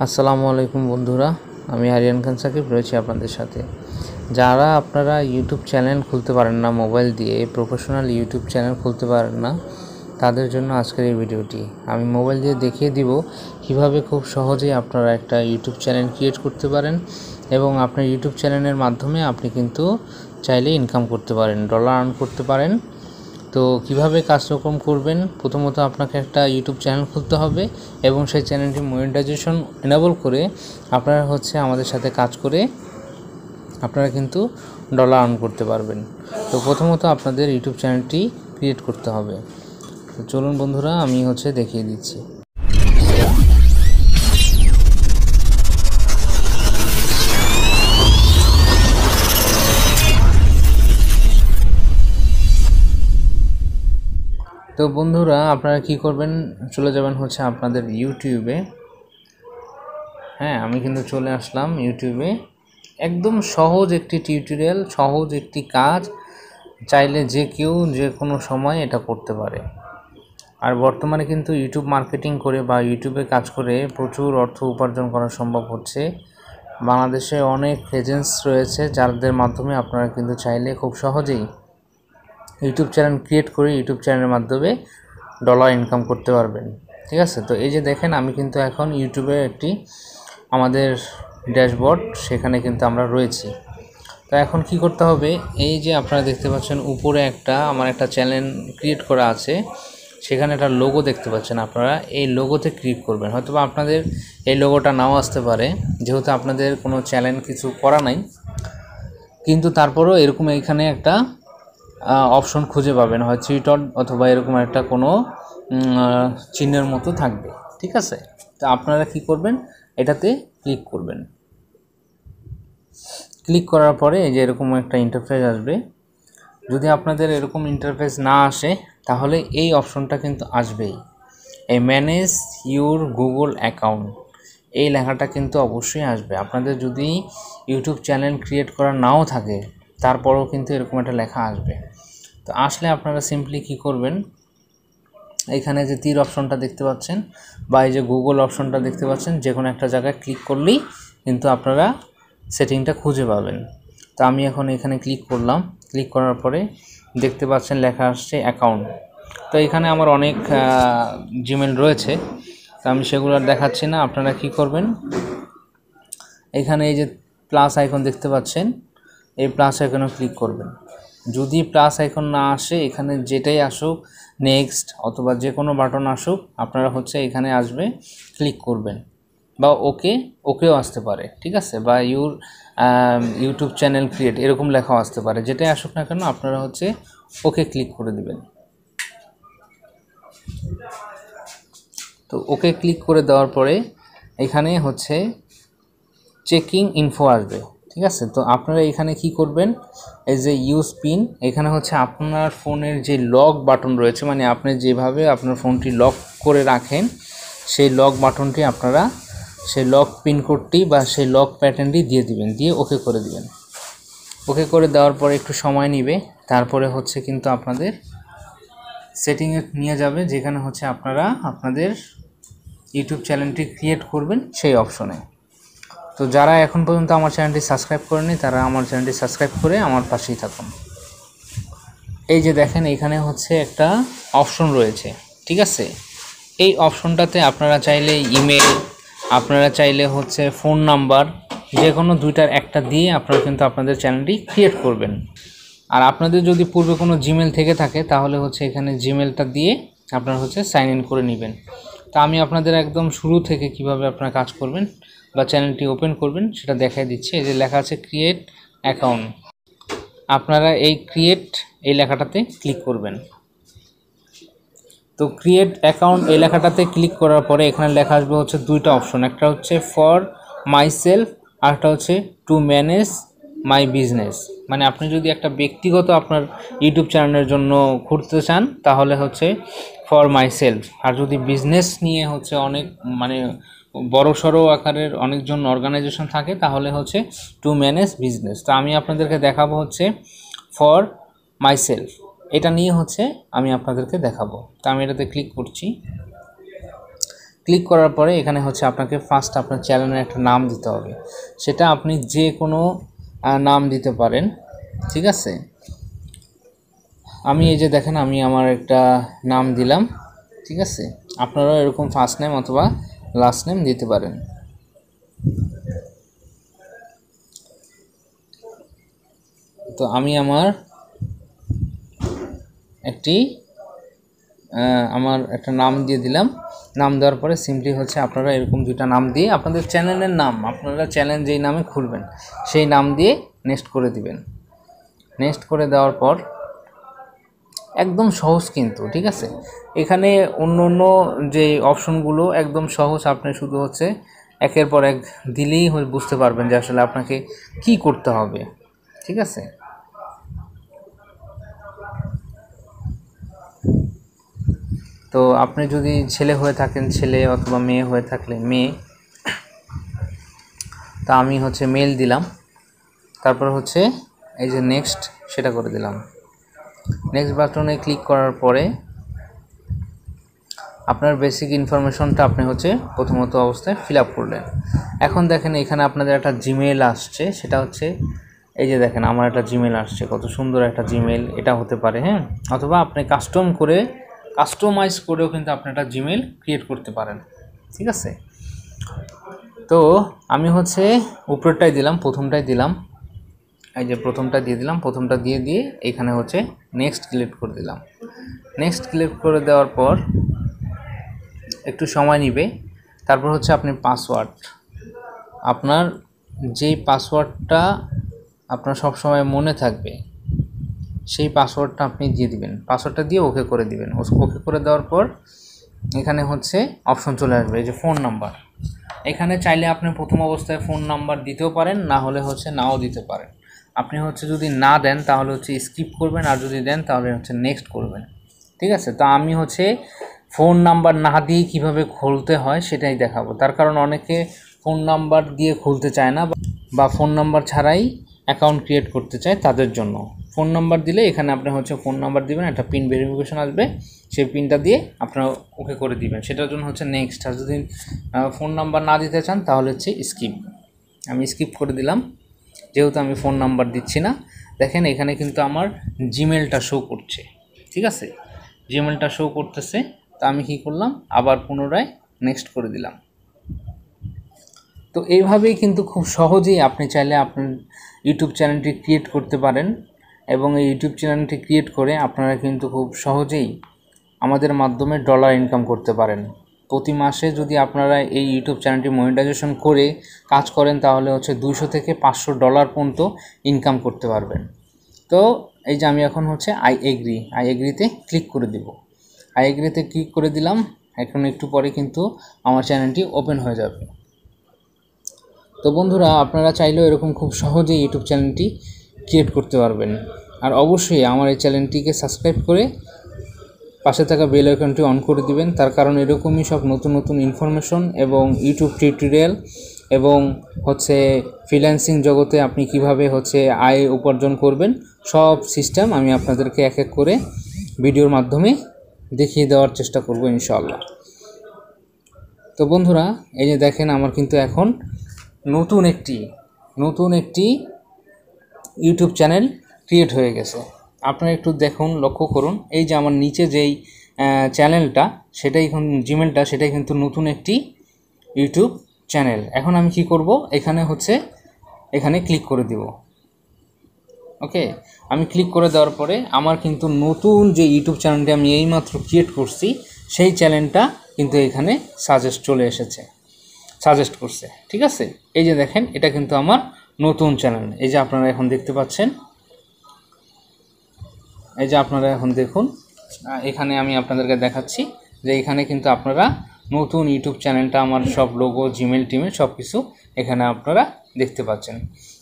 আসসালামু আলাইকুম বন্ধুরা, আমি আরিয়ান খান সাকিব রয়েছি আপনাদের সাথে। যারা আপনারা ইউটিউব চ্যানেল খুলতে পারেন না, মোবাইল দিয়ে প্রফেশনাল ইউটিউব চ্যানেল খুলতে পারেন না, তাদের জন্য আজকের এই ভিডিওটি। আমি মোবাইল দিয়ে দেখিয়ে দিব কিভাবে খুব সহজেই আপনারা একটা ইউটিউব চ্যানেল ক্রিয়েট করতে পারেন এবং আপনার ইউটিউব চ্যানেলের মাধ্যমে আপনি কিন্তু চাইলে ইনকাম করতে পারেন, ডলার আর্ন করতে পারেন। তো কিভাবে কাজকর্ম করবেন, প্রথমত আপনাকে একটা ইউটিউব চ্যানেল খুলতে হবে এবং সেই চ্যানেলটি মনিটাইজেশন এনেবল করে আপনারা আমাদের সাথে কাজ করে আপনারা কিন্তু ডলার আর্ন করতে পারবেন। তো প্রথমত আপনাদের ইউটিউব চ্যানেলটি ক্রিয়েট করতে হবে। তো চলুন বন্ধুরা, আমি দেখিয়ে দিচ্ছি। তো বন্ধুরা, আপনারা কি করবেন, চলে যাবেন আপনাদের ইউটিউবে। আমি কিন্তু চলে আসলাম ইউটিউবে। একদম সহজ একটি টিউটোরিয়াল, সহজ একটি কাজ, চাইলে যে কেউ যে কোনো সময় এটা করতে পারে। আর বর্তমানে কিন্তু ইউটিউব মার্কেটিং করে বা ইউটিউবে কাজ করে প্রচুর অর্থ উপার্জন করা সম্ভব হচ্ছে। বাংলাদেশে অনেক এজেন্টস রয়েছে যাদের মাধ্যমে আপনারা কিন্তু চাইলে খুব সহজেই ইউটিউব চ্যানেল ক্রিয়েট করে ইউটিউব চ্যানেলের মাধ্যমে ডলার ইনকাম করতে পারবেন। ঠিক আছে, তো এই যে দেখেন, আমি কিন্তু এখন ইউটিউবে একটি আমাদের ড্যাশবোর্ড, সেখানে কিন্তু আমরা রয়েছি। তো এখন কি করতে হবে, এই যে আপনারা দেখতে পাচ্ছেন উপরে আমার একটা চ্যানেল ক্রিয়েট করা আছে, সেখানে একটা লোগো দেখতে পাচ্ছেন। আপনারা এই লোগোতে ক্লিক করবেন। হয়তো বা আপনাদের এই লোগোটা নাও আসতে পারে, যেহেতু আপনাদের কোনো চ্যানেল কিছু করা নাই, কিন্তু তারপরেও এরকম এইখানে একটা অপশন খুঁজে পাবেন, হয় থ্রি ডট অথবা এরকম একটা কোনো চিহ্নের মতো থাকবে। ঠিক আছে, তো আপনারা কি করবেন, এটাতে ক্লিক করবেন। ক্লিক করার পরে এই যে এরকম একটা ইন্টারফেস আসবে। যদি আপনাদের এরকম ইন্টারফেস না আসে, তাহলে এই অপশনটা কিন্তু আসবেই, এই ম্যানেজ ইউর গুগল অ্যাকাউন্ট, এই লেখাটা কিন্তু অবশ্যই আসবে। আপনাদের যদি ইউটিউব চ্যানেল ক্রিয়েট করা নাও থাকে, তারপরেও কিন্তু এরকম একটা লেখা আসবে। তো আসলে আপনারা সিম্পলি কি করবেন, এখানে যে তীর অপশনটা দেখতে পাচ্ছেন বা এই যে গুগল অপশনটা দেখতে পাচ্ছেন, যে কোনো একটা জায়গায় ক্লিক করলেই কিন্তু আপনারা সেটিংটা খুঁজে পাবেন। তো আমি এখন এখানে ক্লিক করলাম। ক্লিক করার পরে দেখতে পাচ্ছেন লেখা আসছে অ্যাকাউন্ট। তো এখানে আমার অনেক জিমেল রয়েছে, তো আমি সেগুলো আর দেখাচ্ছি না। আপনারা কি করবেন, এখানে এই যে প্লাস আইকন দেখতে পাচ্ছেন, এই প্লাস আইকনে ক্লিক করবেন। যদি প্লাস আইকন না আসে, এখানে যেটাই আসুক, নেক্সট অথবা যে কোনো বাটন আসুক, আপনারা এখানে আসবে, ক্লিক করবেন। বা ওকেও আসতে পারে, ঠিক আছে, বা ইউটিউব চ্যানেল ক্রিয়েট এরকম লেখাও আসতে পারে। যেটাই আসুক না কেন, আপনারা ওকে ক্লিক করে দিবেন। তো ওকে ক্লিক করে দেওয়ার পরে এখানে চেকিং ইনফো আসবে। ঠিক আছে, তো আপনারা এখানে কি করবেন, এই যে ইউজ পিন, এখানে আপনার ফোনের যে লক বাটন রয়েছে, মানে আপনি যেভাবে আপনার ফোনটি লক করে রাখেন, সেই লক বাটনটি আপনারা সেই লক পিন কোডটি বা সেই লক প্যাটার্নটি দিয়ে দিবেন, দিয়ে ওকে করে দিবেন। ওকে করে দেওয়ার পরে একটু সময় নেবে, তারপরে কিন্তু আপনাদের সেটিংয়ে নিয়ে যাবে, যেখানে আপনারা আপনাদের ইউটিউব চ্যানেলটি ক্রিয়েট করবেন সেই অপশনে। তো যারা এখন পর্যন্ত আমার চ্যানেলটি সাবস্ক্রাইব করেনি, তারা আমার চ্যানেলটি সাবস্ক্রাইব করে আমার পাশেই থাকুন। এই যে দেখেন, এখানে একটা অপশন রয়েছে। ঠিক আছে, এই অপশনটাতে আপনারা চাইলে ইমেল, আপনারা চাইলে ফোন নাম্বার, যে কোনো দুইটার একটা দিয়ে আপনারা কিন্তু আপনাদের চ্যানেলটি ক্রিয়েট করবেন। আর আপনাদের যদি পূর্বে কোনো জিমেল থেকে থাকে, তাহলে এখানে জিমেলটা দিয়ে আপনারা সাইন ইন করে নেবেন। তা আমি আপনাদের একদম শুরু থেকে কিভাবে আপনারা কাজ করবেন বা চ্যানেলটি ওপেন করবেন সেটা দেখাই দিচ্ছি। এই যে লেখা আছে ক্রিয়েট অ্যাকাউন্ট, আপনারা এই ক্রিয়েট এই লেখাটাতে ক্লিক করবেন। তো ক্রিয়েট অ্যাকাউন্ট এই লেখাটাতে ক্লিক করার পরে এখানে লেখা আসবে দুইটা অপশন, একটা ফর মাই সেলফ, আর একটা টু ম্যানেজ মাই বিজনেস। মানে আপনি যদি একটা ব্যক্তিগত আপনার ইউটিউব চ্যানেলের জন্য খুঁজতে চান, তাহলে ফর মাই সেলফ। আর যদি বিজনেস নিয়ে অনেক মানে বড় সড়ো আকারের অনেকজন অর্গানাইজেশন থাকে, তাহলে টু ম্যানেজ বিজনেস। তো আমি আপনাদেরকে দেখাবো ফর মাই সেলফ, এটা নিয়ে আমি আপনাদেরকে দেখাবো। তো আমি এটাতে ক্লিক করছি। ক্লিক করার পরে এখানে হচ্ছে আপনাকে ফার্স্ট আপনার চ্যানেলের একটা নাম দিতে হবে। সেটা আপনি যে কোনো নাম দিতে পারেন, ঠিক আছে। আমি এই যে দেখেন আমি আমার একটা নাম দিলাম, ঠিক আছে। আপনারাও এরকম ফার্স্ট নেম অথবা লাস্ট নেম দিতে পারেন। তো আমি আমার একটা নাম দিয়ে দিলাম। নাম দেওয়ার পরে সিম্পলি হচ্ছে আপনারা এরকম দুইটা নাম দিয়ে আপনাদের চ্যানেলের নাম, আপনারা চ্যানেল যেই নামে খুলবেন সেই নাম দিয়ে নেক্সট করে দিবেন। নেক্সট করে দেওয়ার পর একদম সহজ কিন্তু, ঠিক আছে। এখানে অন্য অন্য যে অপশনগুলো একদম সহজ, আপনি শুধু হচ্ছে একের পর এক দিলেই বুঝতে পারবেন যে আসলে আপনাকে কি করতে হবে, ঠিক আছে। তো আপনি যদি ছেলে হয়ে থাকেন ছেলে, অথবা মেয়ে হয়ে থাকলে মেয়ে। তা আমি হচ্ছে মেল দিলাম, তারপর হচ্ছে এই যে নেক্সট সেটা করে দিলাম। নেক্সট বাটনে ক্লিক করার পরে আপনার বেসিক ইনফরমেশনটা আপনি হচ্ছে প্রথমত অবস্থায় ফিল আপ করলেন। এখন দেখেন এখানে আপনাদের একটা জিমেল আসছে, সেটা হচ্ছে এই যে দেখেন আমার একটা জিমেল আসছে, কত সুন্দর একটা জিমেল। এটা হতে পারে, হ্যাঁ, অথবা আপনি কাস্টমাইজ করেও কিন্তু আপনি একটা জিমেল ক্রিয়েট করতে পারেন, ঠিক আছে। তো আমি হচ্ছে উপরেরটাই দিলাম, প্রথমটাই দিলাম, এই যে প্রথমটা দিয়ে দিলাম। প্রথমটা দিয়ে এখানে হচ্ছে নেক্সট ক্লিক করে দিলাম। নেক্সট ক্লিক করে দেওয়ার পর একটু সময় নেবে। তারপর হচ্ছে আপনি পাসওয়ার্ড, আপনার যেই পাসওয়ার্ডটা আপনার সব সময় মনে থাকবে সেই পাসওয়ার্ডটা আপনি দিয়ে দিবেন। পাসওয়ার্ডটা দিয়ে ওকে করে দিবেন। ওকে করে দেওয়ার পর এখানে হচ্ছে অপশন চলে আসবে এই যে ফোন নাম্বার। এখানে চাইলে আপনি প্রথম অবস্থায় ফোন নাম্বার দিতেও পারেন, না হলে হচ্ছে নাও দিতে পারেন। আপনি হচ্ছে যদি না দেন তাহলে হচ্ছে স্কিপ করবেন, আর যদি দেন তাহলে হচ্ছে নেক্সট করবেন, ঠিক আছে। তো আমি হচ্ছে ফোন নাম্বার না দিয়ে কিভাবে খুলতে হয় সেটাই দেখাবো। তার কারণ অনেকে ফোন নাম্বার দিয়ে খুলতে চায় না, বা ফোন নাম্বার ছাড়াই অ্যাকাউন্ট ক্রিয়েট করতে চায়, তাদের জন্য ফোন নাম্বার দিলে এখানে আপনি হচ্ছে ফোন নাম্বার দিবেন, একটা পিন ভেরিফিকেশন আসবে, সেই পিনটা দিয়ে আপনারা ওকে করে দিবেন। সেটার জন্য হচ্ছে নেক্সট। আর যদি ফোন নাম্বার না দিতে চান তাহলে হচ্ছে স্কিপ। আমি স্কিপ করে দিলাম, যেহেতু আমি ফোন নাম্বার দিচ্ছি না। দেখেন এখানে কিন্তু আমার জিমেলটা শো করছে, ঠিক আছে, জিমেলটা শো করতেছে। তা আমি কী করলাম, আবার পুনরায় নেক্সট করে দিলাম। তো এইভাবেই কিন্তু খুব সহজেই আপনি চাইলে আপনার ইউটিউব চ্যানেলটি ক্রিয়েট করতে পারেন, এবং এই ইউটিউব চ্যানেলটি ক্রিয়েট করে আপনারা কিন্তু খুব সহজেই আমাদের মাধ্যমে ডলার ইনকাম করতে পারেন। প্রতি মাসে যদি আপনারা এই ইউটিউব চ্যানেলটি মনিটাইজেশন করে কাজ করেন তাহলে হচ্ছে $200 থেকে $500 পর্যন্ত ইনকাম করতে পারবেন। তো এই যে আমি এখন হচ্ছে আই এগ্রিতে ক্লিক করে দিব। আই এগ্রিতে ক্লিক করে দিলাম। এখন একটু পরে কিন্তু আমার চ্যানেলটি ওপেন হয়ে যাবে। তো বন্ধুরা, আপনারা চাইলেও এরকম খুব সহজেই ইউটিউব চ্যানেলটি ক্রিয়েট করতে পারবেন। আর অবশ্যই আমার এই চ্যানেলটিকে সাবস্ক্রাইব করে পাশে থাকা বেল আইকনটি অন করে দিবেন। তার কারণ এরকমই সব নতুন নতুন ইনফরমেশন এবং ইউটিউব টিউটোরিয়াল এবং হচ্ছে ফ্রিল্যান্সিং জগতে আপনি কিভাবে হচ্ছে আয় উপার্জন করবেন সব সিস্টেম আমি আপনাদেরকে এক এক করে ভিডিওর মাধ্যমে দেখিয়ে দেওয়ার চেষ্টা করব ইনশাআল্লাহ। তো বন্ধুরা, এই যে দেখেন আমার কিন্তু এখন নতুন একটি ইউটিউব চ্যানেল ক্রিয়েট হয়ে গেছে। আপনারা একটু দেখুন, লক্ষ্য করুন, এই যে আমার নিচে যেই চ্যানেলটা সেটাই এখন জিমেলটা, সেটাই কিন্তু নতুন একটি ইউটিউব চ্যানেল। এখন আমি কি করব, এখানে ক্লিক করে দিব। ওকে, আমি ক্লিক করে দেওয়ার পরে আমার কিন্তু নতুন যে ইউটিউব চ্যানেলটি আমি এইমাত্র ক্রিয়েট করছি সেই চ্যানেলটা কিন্তু এখানে সাজেস্ট করছে, ঠিক আছে। এই যে দেখেন এটা কিন্তু আমার নতুন চ্যানেল। এই যে আপনারা এখন দেখতে পাচ্ছেন, এই যে আপনারা এখন দেখুন, এখানে আমি আপনাদেরকে দেখাচ্ছি যে এখানে কিন্তু আপনারা নতুন ইউটিউব চ্যানেলটা আমার সব লোগো, জিমেল সব কিছু এখানে আপনারা দেখতে পাচ্ছেন।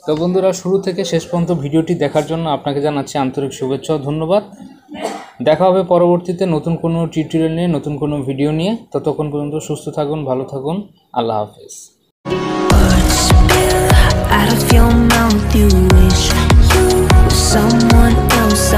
তো বন্ধুরা, শুরু থেকে শেষ পর্যন্ত ভিডিওটি দেখার জন্য আপনাকে জানাচ্ছি আন্তরিক শুভেচ্ছা ও ধন্যবাদ। দেখা হবে পরবর্তীতে নতুন কোনো টিউটোরিয়াল নিয়ে, নতুন কোনো ভিডিও নিয়ে। ততক্ষণ পর্যন্ত সুস্থ থাকুন, ভালো থাকুন, আল্লাহ হাফেজ। Out of your mouth, you wish you were someone else.